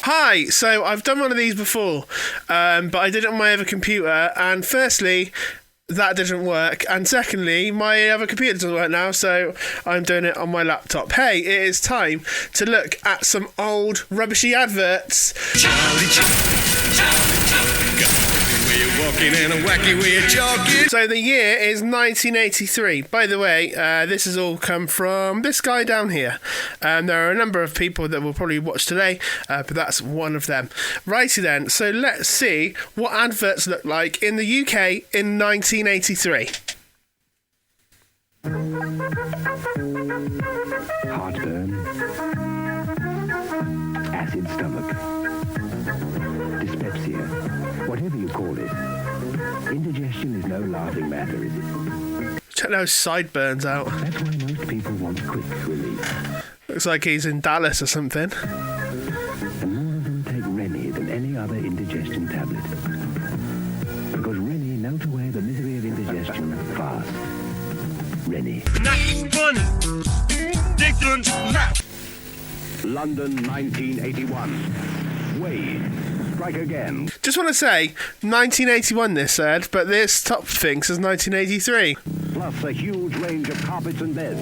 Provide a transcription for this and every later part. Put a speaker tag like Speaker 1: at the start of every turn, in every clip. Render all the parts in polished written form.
Speaker 1: Hi, so I've done one of these before, but I did it on my other computer, and firstly, that didn't work, and secondly, my other computer doesn't work now, so I'm doing it on my laptop. Hey, it is time to look at some old rubbishy adverts. So the year is 1983. By the way, this has all come from this guy down here. There are a number of people that will probably watch today, but that's one of them. Righty then, so let's see what adverts look like in the UK in 1983.
Speaker 2: Heartburn, acid stomach, dyspepsia, whatever you call it. Indigestion is no laughing matter, is it?
Speaker 1: Check those sideburns out.
Speaker 2: That's why most people want quick relief.
Speaker 1: Looks like he's in Dallas or something.
Speaker 2: And more of them take Rennie than any other indigestion tablet. Because Rennie knows away the misery of indigestion fast. Rennie.
Speaker 3: Not funny. Dickens laugh.
Speaker 2: London, 1981. Wade. Strike again.
Speaker 1: Just want to say, 1981 this said, but this top thing says 1983.
Speaker 2: Plus a huge range of carpets and beds.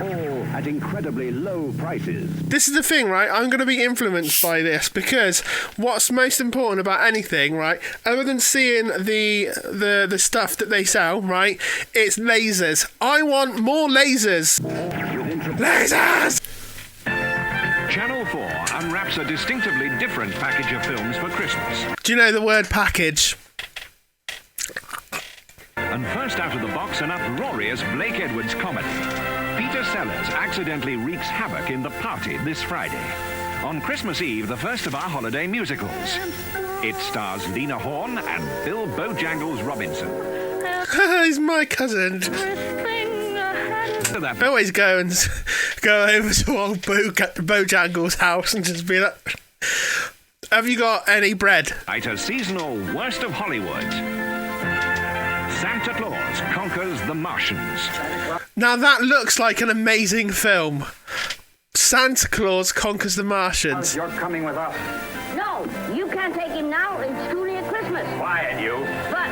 Speaker 2: All at incredibly low prices.
Speaker 1: This is the thing, right? I'm going to be influenced by this because what's most important about anything, right, other than seeing the stuff that they sell, right, it's lasers. I want more lasers. Lasers!
Speaker 4: Channel 4 unwraps a distinctively different package of films for Christmas.
Speaker 1: Do you know the word package?
Speaker 4: And first out of the box, an uproarious Blake Edwards comedy. Peter Sellers accidentally wreaks havoc in The Party this Friday. On Christmas Eve, the first of our holiday musicals. It stars Lena Horne and Bill Bojangles Robinson.
Speaker 1: He's my cousin. I always go over to old Bojangles' house and just be like, have you got any bread?
Speaker 4: At a seasonal worst of Hollywood. Santa Claus conquers the Martians.
Speaker 1: Now that looks like an amazing film. Santa Claus conquers the Martians.
Speaker 5: You're coming with us.
Speaker 6: No, you can't take him now. It's truly a Christmas.
Speaker 5: Quiet, you.
Speaker 6: But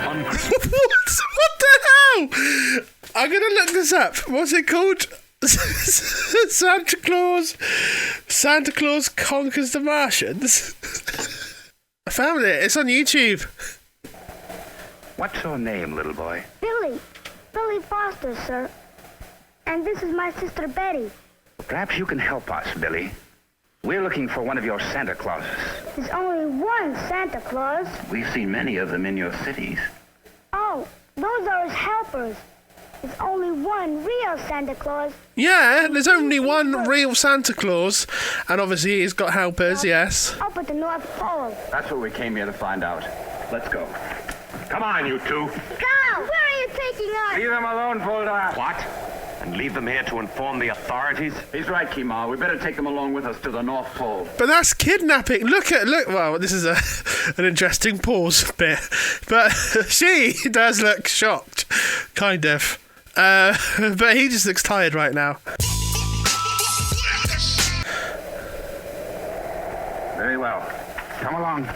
Speaker 4: On Christmas.
Speaker 1: What the hell? I'm going to look this up. What's it called? Santa Claus conquers the Martians. I found it. It's on YouTube.
Speaker 5: What's your name, little boy?
Speaker 7: Billy Foster, sir. And this is my sister Betty.
Speaker 5: Perhaps you can help us, Billy. We're looking for one of your Santa Clauses.
Speaker 7: There's only one Santa Claus.
Speaker 5: We've seen many of them in your cities.
Speaker 7: Oh, those are his helpers. There's only one real Santa Claus.
Speaker 1: Yeah, there's only one real Santa Claus. And obviously he's got helpers, yes.
Speaker 7: Up at the North Pole.
Speaker 5: That's what we came here to find out. Let's go. Come on, you two.
Speaker 7: Go! Where are you taking us?
Speaker 5: Leave them alone, Fulda.
Speaker 8: What? And leave them here to inform the authorities?
Speaker 5: He's right, Kemal. We better take them along with us to the North Pole.
Speaker 1: But that's kidnapping. Look. Well, this is an interesting pause bit. But she does look shocked. Kind of. But he just looks tired right now.
Speaker 5: Very well. Come along.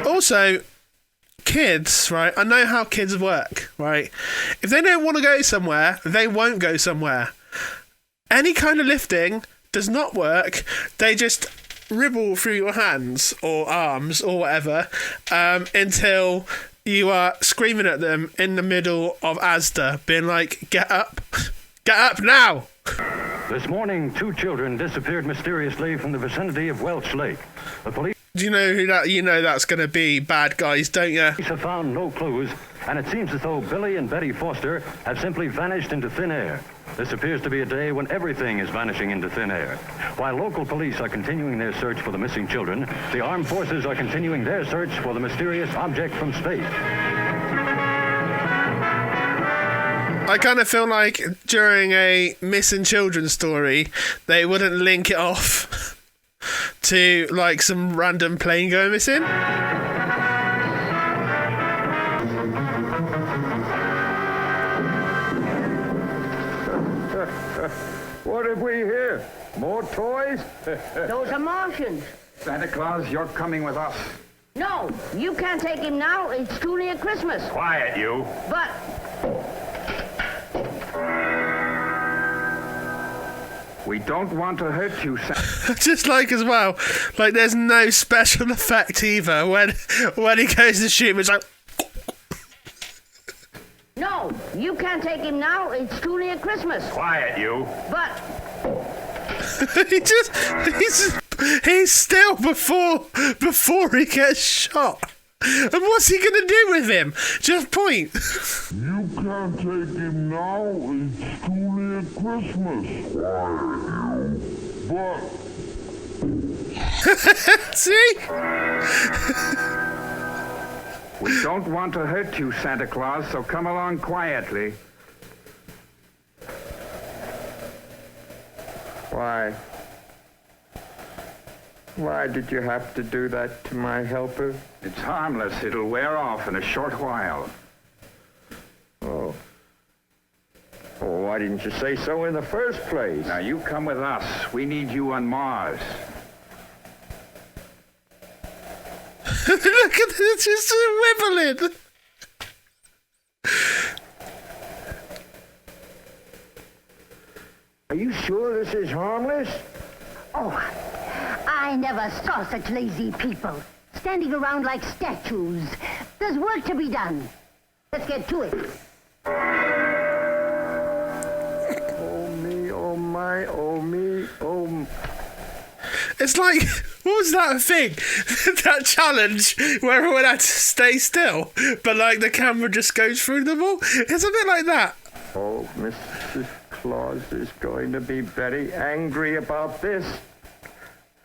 Speaker 1: Also, kids, right? I know how kids work, right? If they don't want to go somewhere, they won't go somewhere. Any kind of lifting does not work. They just ribble through your hands or arms or whatever until you are screaming at them in the middle of Asda, being like, get up now.
Speaker 9: This morning, 2 children disappeared mysteriously from the vicinity of Welch Lake. The police
Speaker 1: Do you know who that? You know that's going to be bad guys, don't you?
Speaker 9: have found no clues, and it seems as though Billy and Betty Foster have simply vanished into thin air. This appears to be a day when everything is vanishing into thin air. While local police are continuing their search for the missing children, the armed forces are continuing their search for the mysterious object from space.
Speaker 1: I kind of feel like during a missing children story, they wouldn't link it off to like some random plane going missing.
Speaker 9: What have we here?
Speaker 5: More toys?
Speaker 6: Those are Martians.
Speaker 5: Santa Claus, you're coming with us.
Speaker 6: No, you can't take him now. It's too near Christmas.
Speaker 8: Quiet, you.
Speaker 6: But
Speaker 5: We don't want to hurt you, Santa.
Speaker 1: Just like as well, like there's no special effect either when he goes to shoot him. It's like,
Speaker 6: no, you can't take him now. It's too near Christmas.
Speaker 8: Quiet, you.
Speaker 6: But
Speaker 1: he's still before he gets shot. And what's he gonna do with him? Just point.
Speaker 3: You can't take him now, it's too near Christmas. But
Speaker 1: See?
Speaker 5: We don't want to hurt you, Santa Claus, so come along quietly.
Speaker 10: Why did you have to do that to my helper?
Speaker 5: It's harmless. It'll wear off in a short while.
Speaker 10: Oh. Oh, why didn't you say so in the first place?
Speaker 5: Now, you come with us. We need you on Mars.
Speaker 1: Look at this, just wibbling.
Speaker 10: Are you sure this is harmless?
Speaker 11: Oh, I never saw such lazy people. Standing around like statues. There's work to be done. Let's get to it.
Speaker 10: Oh me, oh my, oh me, oh...
Speaker 1: It's like, what was that thing? That challenge where everyone had to stay still, but like the camera just goes through them all? It's a bit like that.
Speaker 10: Oh, Mrs. Claus is going to be very angry about this.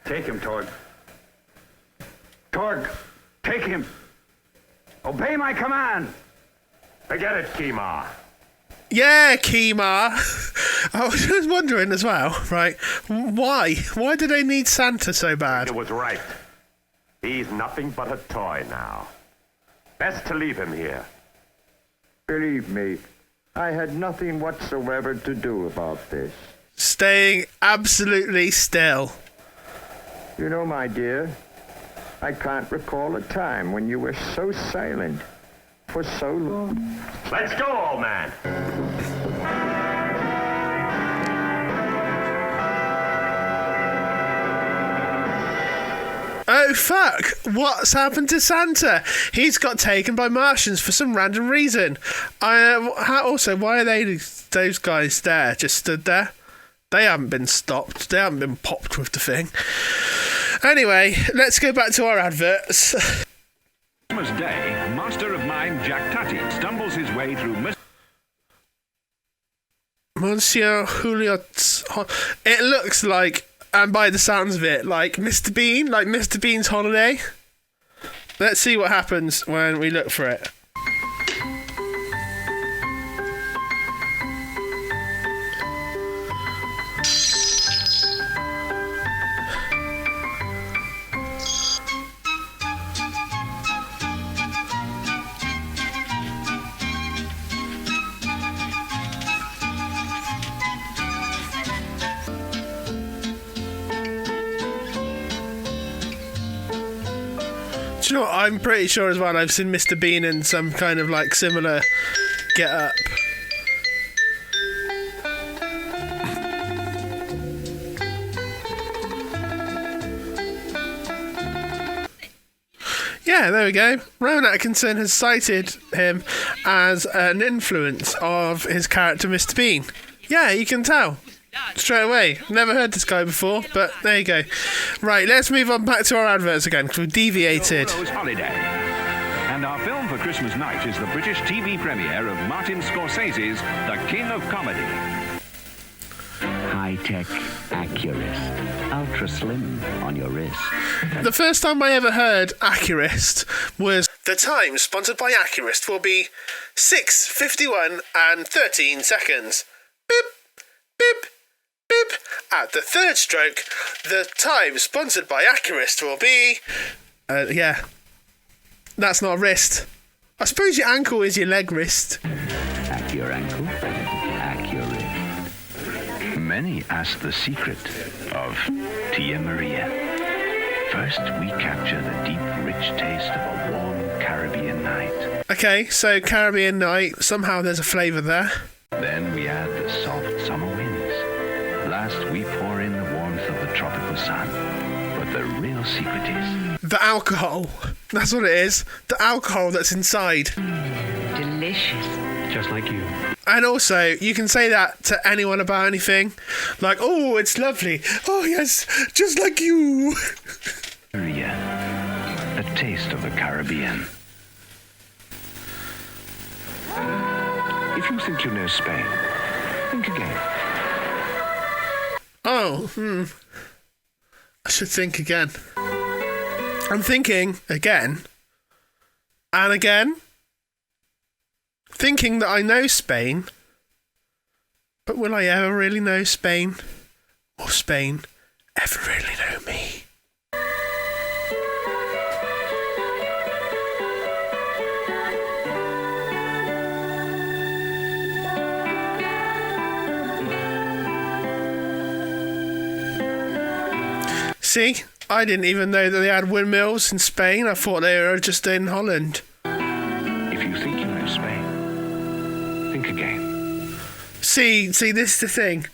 Speaker 5: Take him, Torg. Torg, take him. Obey my command.
Speaker 8: Forget it, Kima.
Speaker 1: Yeah, Kima. I was just wondering as well, right? Why? Why do they need Santa so bad?
Speaker 8: It was right. He's nothing but a toy now. Best to leave him here.
Speaker 10: Believe me, I had nothing whatsoever to do about this.
Speaker 1: Staying absolutely still.
Speaker 10: You know, my dear, I can't recall a time when you were so silent for so long.
Speaker 8: Let's go, old man.
Speaker 1: Oh, fuck. What's happened to Santa? He's got taken by Martians for some random reason. Also, why are those guys there? Just stood there? They haven't been stopped. They haven't been popped with the thing. Anyway, let's go back to our adverts.
Speaker 4: Christmas Day, master of mind Jack Tutty stumbles his way through
Speaker 1: Monsieur Juliot's... It looks like, and by the sounds of it, like Mr. Bean, like Mr. Bean's holiday. Let's see what happens when we look for it. Do you know what? I'm pretty sure as well I've seen Mr. Bean in some kind of like similar get up. Yeah, there we go. Rowan Atkinson has cited him as an influence of his character Mr. Bean. Yeah, you can tell. Straight away. Never heard this guy before, but there you go. Right, let's move on back to our adverts again, because we've deviated.
Speaker 4: Holiday. And our film for Christmas night is the British TV premiere of Martin Scorsese's The King of Comedy.
Speaker 2: High-tech Accurist. Ultra slim on your wrist.
Speaker 1: The first time I ever heard Accurist was the time sponsored by Accurist will be 6:51 and 13 seconds. Beep, beep, beep. At the third stroke, the time sponsored by Accurist will be... yeah. That's not a wrist. I suppose your ankle is your leg wrist.
Speaker 2: At your ankle, accurate. Many ask the secret of Tia Maria. First, we capture the deep, rich taste of a warm Caribbean night.
Speaker 1: Okay, so Caribbean night, somehow there's a flavour there.
Speaker 2: Then we add the soft summer winds. Last, we pour in the warmth of the tropical sun. But the real secret is...
Speaker 1: the alcohol. That's what it is. The alcohol that's inside.
Speaker 12: Delicious. Just like you.
Speaker 1: And also, you can say that to anyone about anything. Like, oh, it's lovely. Oh, yes, just like you.
Speaker 2: Maria, a taste of the Caribbean.
Speaker 4: If you think you know Spain, think again.
Speaker 1: Oh, I should think again. I'm thinking again and again. Thinking that I know Spain. But will I ever really know Spain? Or Spain ever really know me? See, I didn't even know that they had windmills in Spain. I thought they were just in Holland.
Speaker 4: If you think you know Spain, think again.
Speaker 1: See, this is the thing.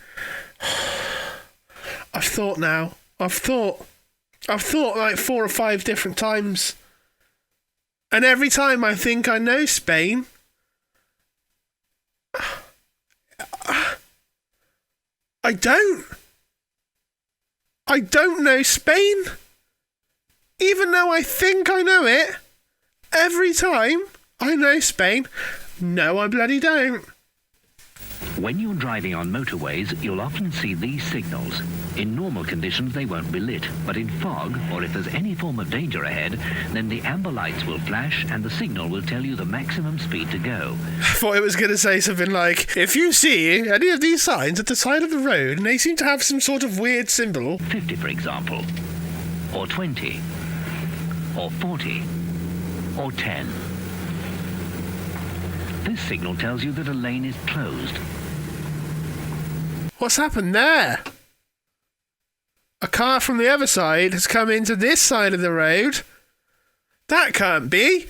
Speaker 1: I've thought like 4 or 5 different times. And every time I think I know Spain, I don't. I don't know Spain. Even though I think I know it, every time I know Spain, no, I bloody don't.
Speaker 13: When you're driving on motorways, you'll often see these signals. In normal conditions, they won't be lit, but in fog, or if there's any form of danger ahead, then the amber lights will flash and the signal will tell you the maximum speed to go.
Speaker 1: I thought it was going to say something like, if you see any of these signs at the side of the road and they seem to have some sort of weird symbol.
Speaker 13: 50, for example, or 20, or 40, or 10. This signal tells you that a lane is closed.
Speaker 1: What's happened there? A car from the other side has come into this side of the road. That can't be,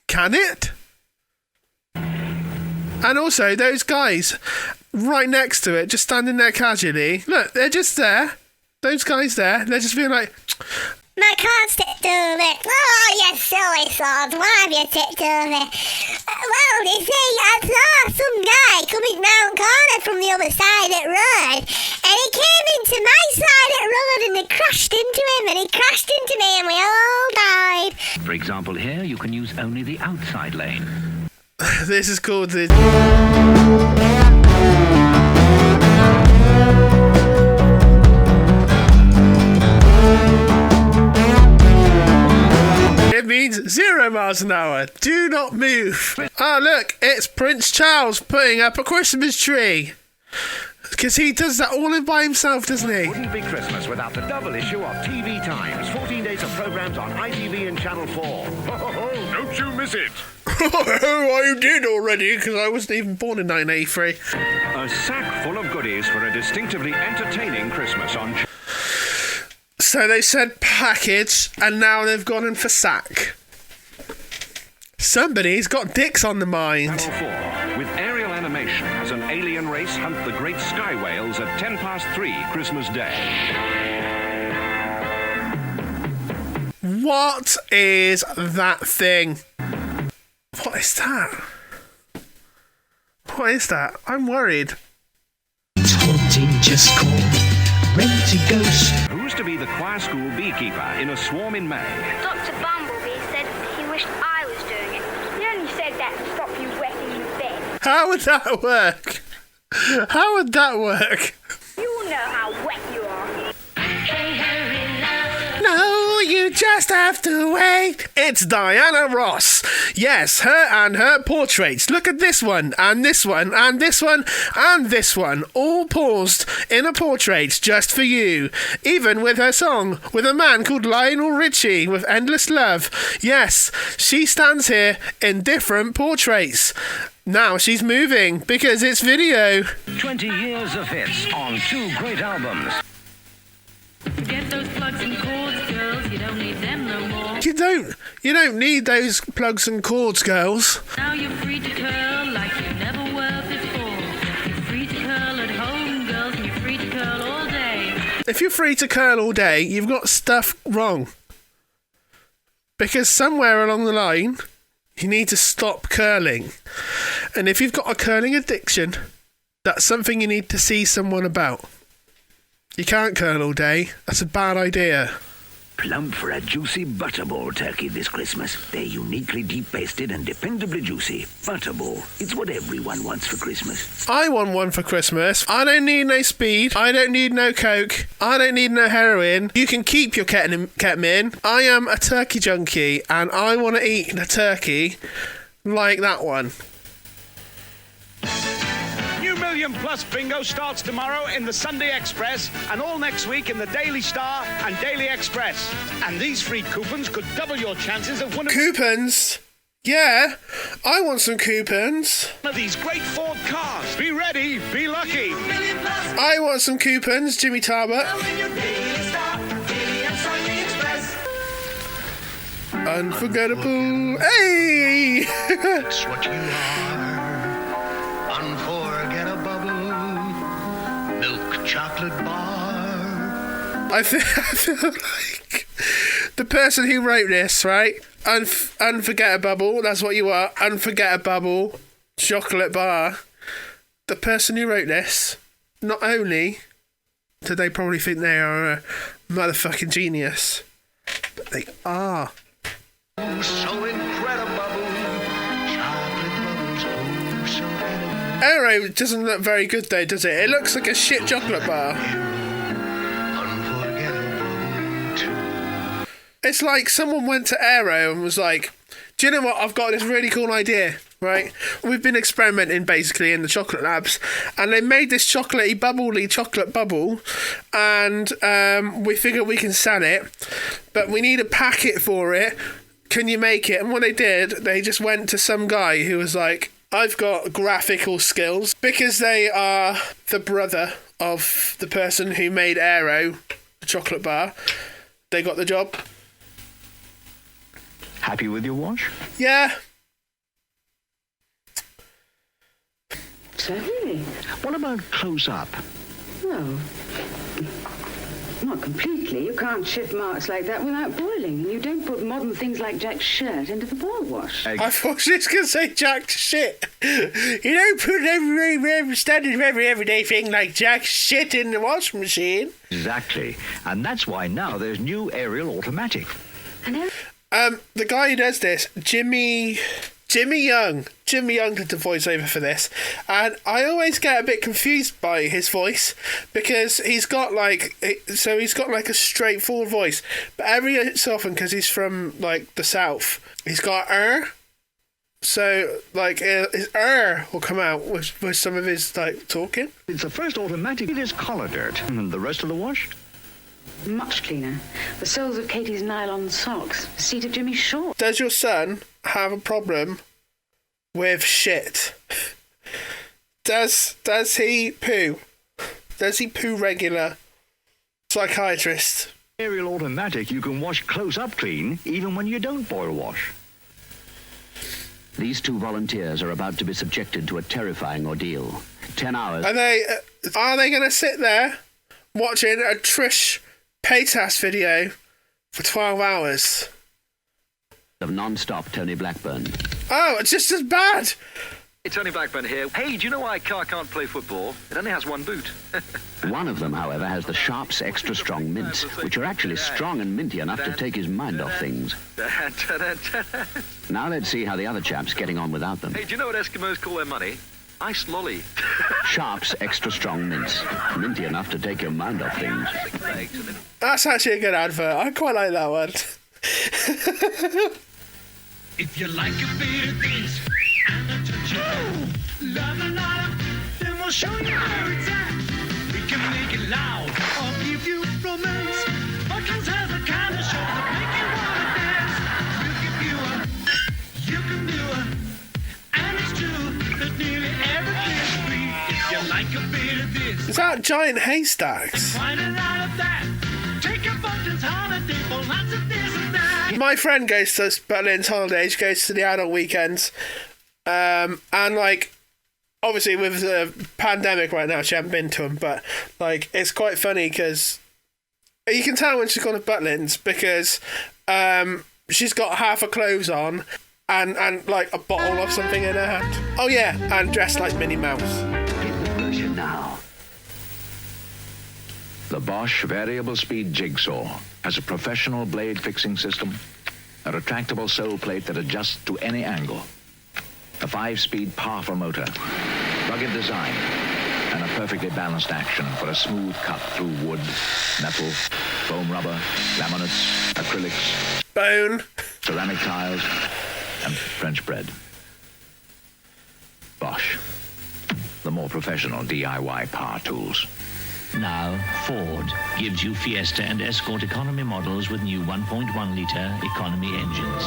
Speaker 1: can it? And also, those guys right next to it, just standing there casually. Look, they're just there. Those guys there, they're just being like...
Speaker 7: My car's tipped over. Oh, you silly sod. Why have you tipped over? Well, you see, I saw some guy coming round corner from the other side of the road, and he came into my side of the road and he crashed into him, and he crashed into me, and we all died.
Speaker 13: For example, here you can use only the outside lane.
Speaker 1: This is called the... It means 0 miles an hour. Do not move. Ah, look, it's Prince Charles putting up a Christmas tree. Because he does that all in by himself, doesn't he?
Speaker 4: Wouldn't be Christmas without the double issue of TV Times. 14 days of programs on ITV and Channel 4. Ho, ho, ho, don't you miss it.
Speaker 1: I did already, because I wasn't even born in 1983.
Speaker 4: A sack full of goodies for a distinctively entertaining Christmas on...
Speaker 1: So they said package, and now they've gone in for sack. Somebody's got dicks on the mind.
Speaker 4: Channel 4, with aerial animation as an alien race hunt the great sky whales at 3:10 Christmas Day.
Speaker 1: What is that thing? What is that? What is that? I'm worried.
Speaker 14: It's haunting, just called. Ready to ghost.
Speaker 4: Who's to be the choir school beekeeper in a swarm in May?
Speaker 7: Dr. Bumblebee said he wished I was doing it. He only said that to stop you wetting your bed.
Speaker 1: How would that work? How would that work?
Speaker 7: You all know how wet you are.
Speaker 1: No, you just have to wait. It's Diana Ross. Yes, her and her portraits. Look at this one, and this one, and this one, and this one. All paused in a portrait just for you. Even with her song with a man called Lionel Richie with Endless Love. Yes, she stands here in different portraits. Now she's moving because it's video.
Speaker 4: 20 years of hits on 2 great albums.
Speaker 15: Forget those plugs and cords, girls. You don't need them no more.
Speaker 1: You don't need those plugs and cords, girls.
Speaker 15: Now you're free to curl like you never were before. You're free to curl at home, girls, and you're free to curl all day.
Speaker 1: If you're free to curl all day, you've got stuff wrong. Because somewhere along the line, you need to stop curling. And if you've got a curling addiction, that's something you need to see someone about. You can't curl all day. That's a bad idea.
Speaker 2: Plump for a juicy butterball turkey this Christmas. They're uniquely deep-basted and dependably juicy. Butterball. It's what everyone wants for Christmas.
Speaker 1: I want one for Christmas. I don't need no speed. I don't need no coke. I don't need no heroin. You can keep your ketamine. I am a turkey junkie, and I want to eat the turkey like that one.
Speaker 16: New Million Plus Bingo starts tomorrow in the Sunday Express and all next week in the Daily Star and Daily Express. And these free coupons could double your chances of winning.
Speaker 1: Coupons? Yeah, I want some coupons.
Speaker 16: One of these great Ford cars. Be ready, be lucky.
Speaker 1: I want some coupons, Jimmy Tarbert. Unforgettable. Hey!
Speaker 17: That's what you are. Unforgettable. Milk chocolate bar.
Speaker 1: I feel like the person who wrote this, right? Unforgettable. That's what you are. Unforgettable. Chocolate bar. The person who wrote this, not only do they probably think they are a motherfucking genius, but they are.
Speaker 17: So incredible.
Speaker 1: Aero doesn't look very good though, does it? It looks like a shit chocolate bar. It's like someone went to Aero and was like, do you know what? I've got this really cool idea, right? We've been experimenting basically in the chocolate labs, and they made this chocolatey, bubbly chocolate bubble, and we figured we can sell it, but we need a packet for it. Can you make it? And what they did, they just went to some guy who was like, I've got graphical skills. Because they are the brother of the person who made Aero, the chocolate bar, they got the job.
Speaker 2: Happy with your wash?
Speaker 1: Yeah.
Speaker 12: Certainly.
Speaker 2: What about close up?
Speaker 12: Well, not completely. You can't shift marks like that without boiling. And you don't put modern things like Jack's shirt into the boil wash.
Speaker 1: I thought she was going to say Jack's shit. You don't put every standard everyday thing like Jack's shit in the washing machine.
Speaker 2: Exactly. And that's why now there's new aerial automatic.
Speaker 1: The guy who does this, Jimmy Young did the voiceover for this, and I always get a bit confused by his voice because he's got like a straightforward voice, but every so often, because he's from like the south, he's got so like his will come out with some of his like talking.
Speaker 2: It's the first automatic. It is collar dirt. And the rest of the wash?
Speaker 12: Much cleaner. The soles of Katie's nylon socks. The seat of Jimmy's shorts.
Speaker 1: Does your son have a problem with shit? Does he poo? Does he poo regular? Psychiatrist.
Speaker 2: Aerial automatic, you can wash close up clean even when you don't boil wash.
Speaker 18: These two volunteers are about to be subjected to a terrifying ordeal. 10 hours.
Speaker 1: Are they going to sit there watching a Trish Paytas video for 12 hours?
Speaker 18: Of non-stop Tony Blackburn.
Speaker 1: Oh, it's just as bad.
Speaker 19: Hey, Tony Blackburn here. Hey, do you know why a car can't play football? It only has one boot.
Speaker 18: One of them, however, has the Sharps Extra Strong Mints, which are actually strong and minty enough to take his mind off things. Now let's see how the other chap's getting on without them.
Speaker 19: Hey, do you know what Eskimos call their money? Ice lolly.
Speaker 18: Sharps Extra Strong Mints. Minty enough to take your mind off things.
Speaker 1: That's actually a good advert. I quite like that one.
Speaker 17: If you like a bit of this and a touch of love, then we'll show you how it's at. We can make it loud or give you romance. Martians has the kind of show that make you wanna dance. We'll give you a, you can do a, and it's true.
Speaker 1: Is that giant haystacks? My friend goes to Berlin's holidays, goes to the adult weekends, and like, obviously with the pandemic right now, she hasn't been to them, but like, it's quite funny because you can tell when she's gone to Butlins because she's got half her clothes on and like a bottle of something in her hand. Oh yeah, and dressed like Minnie Mouse.
Speaker 18: Now. The Bosch variable speed jigsaw has a professional blade fixing system, a retractable sole plate that adjusts to any angle, a 5-speed powerful motor, rugged design, and a perfectly balanced action for a smooth cut through wood, metal, foam rubber, laminates, acrylics,
Speaker 1: bone,
Speaker 18: ceramic tiles, and French bread. Bosch, the more professional DIY power tools.
Speaker 13: Now, Ford gives you Fiesta and Escort economy models with new 1.1-litre economy engines.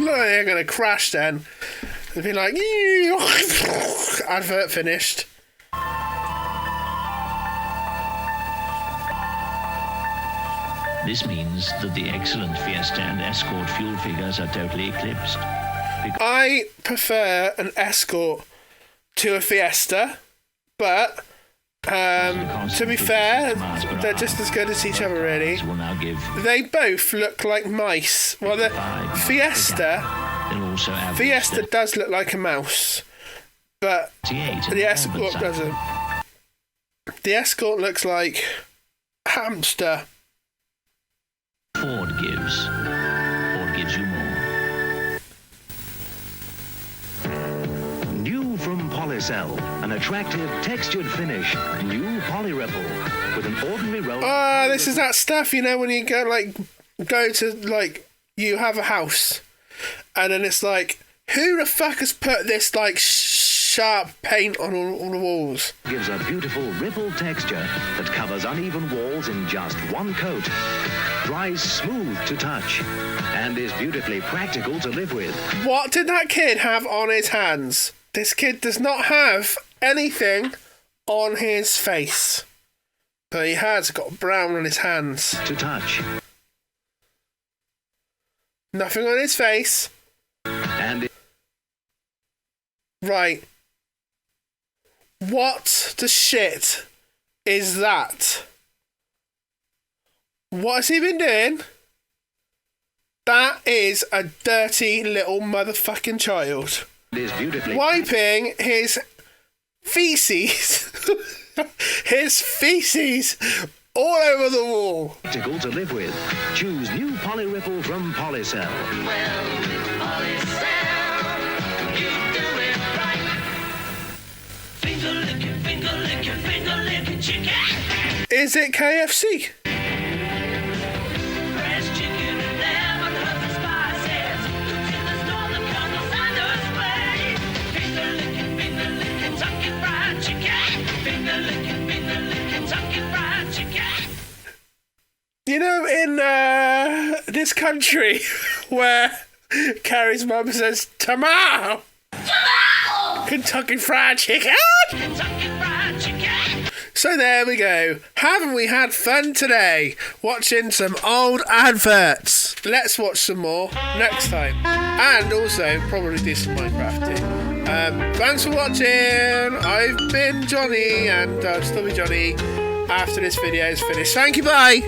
Speaker 1: Look, they're going to crash then. They'll be like, advert finished.
Speaker 13: This means that the excellent Fiesta and Escort fuel figures are totally eclipsed.
Speaker 1: I prefer an Escort to a Fiesta, but to be fair, they're just as good as each other, really. They both look like mice. Well, the Fiesta does look like a mouse, but the Escort doesn't. The Escort looks like a hamster.
Speaker 13: Ford gives you more.
Speaker 20: New from Polycell, an attractive textured finish. New Poly Ripple with an ordinary roll.
Speaker 1: Oh, this is that stuff, you know, when you go to you have a house, and then it's like, who the fuck has put this like sharp paint on all the walls?
Speaker 20: Gives a beautiful ripple texture that covers uneven walls in just one coat. Dries smooth to touch and is beautifully practical to live with.
Speaker 1: What did that kid have on his hands? This kid does not have anything on his face, but he has got brown on his hands.
Speaker 20: To touch.
Speaker 1: Nothing on his face.
Speaker 20: And
Speaker 1: right. What the shit is that? What has he been doing? That is a dirty little motherfucking child.
Speaker 20: Is beautifully
Speaker 1: wiping his feces. His feces all over the wall.
Speaker 20: Practical to live with. Choose new Poly Ripple from Polycell.
Speaker 17: Well, with Polycell, you do it right. Finger licking, chicken.
Speaker 1: Is it KFC?
Speaker 17: Fresh chicken, lemon, herbs and spices. Cooks in the store, the Colonel Sanders way. Finger licking, Kentucky fried chicken. Finger licking, Kentucky fried chicken.
Speaker 1: You know, in this country where Carrie's mum says, tomato! Kentucky fried chicken!
Speaker 17: Kentucky fried chicken.
Speaker 1: So there we go. Haven't we had fun today watching some old adverts? Let's watch some more next time. And also probably do some Minecraft too. Thanks for watching. I've been Johnny and I'll still be Johnny after this video is finished. Thank you, bye!